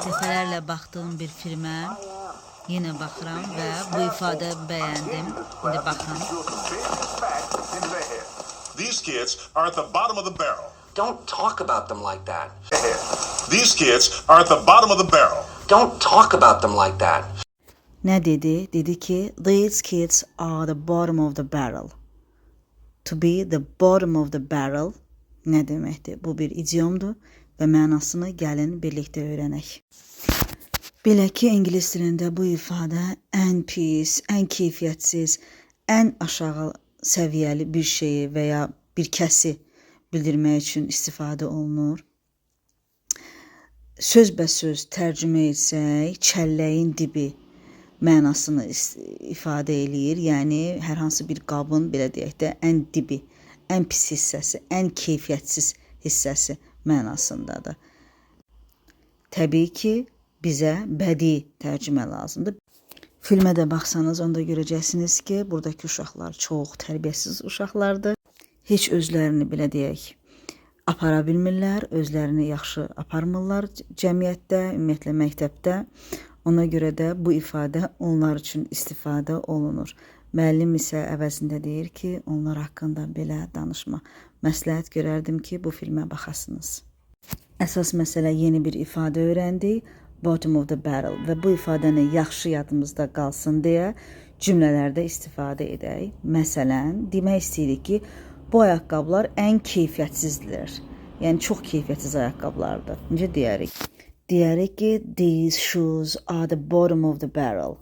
Dəfələrlə baxdığım bir filmə yenə baxıram və bu ifadə bəyəndim. İndi baxın. These kids are at the bottom of the barrel. Don't talk about them like that. These kids are at the bottom of the barrel. Don't talk about them like that. Nə dedi? Dedi ki, these kids are the bottom of the barrel. To be the bottom of the barrel nə deməkdir? Bu bir idiomdur və mənasını gəlin birlikdə öyrənək. Belə ki, ingilis dilində bu ifadə ən pis, ən keyfiyyətsiz, ən aşağı səviyyəli bir şeyi və ya bir kəsi bildirmək üçün istifadə olunur. Sözbəsöz tərcümə etsək, çəlləyin dibi mənasını ifadə eləyir. Yəni, hər hansı bir qabın, belə deyək də, ən dibi, ən pis hissəsi, ən keyfiyyətsiz hissəsi mənasındadır. Təbii ki, bizə bədii tərcümə lazımdır. Filmə də baxsanız, onda görəcəksiniz ki, buradakı uşaqlar çox tərbiyəsiz uşaqlardır. Heç özlərini, belə deyək, apara bilmirlər, özlərini yaxşı aparmırlar cəmiyyətdə, ümumiyyətlə məktəbdə. Ona görə də bu ifadə onlar üçün istifadə olunur. Müəllim isə əvəzində deyir ki, onlar haqqında belə danışma. Məsləhət görərdim ki, bu filmə baxasınız. Əsas məsələ yeni bir ifadə öyrəndik, bottom of the barrel və bu ifadəni yaxşı yadımızda qalsın deyə cümlələrdə istifadə edək. Məsələn, demək istəyirik ki, bu ayaqqabılar ən keyfiyyətsizdirlər. Yəni, çox keyfiyyətsiz ayaqqabılardır. Necə deyərik? Deyərik ki, these shoes are the bottom of the barrel.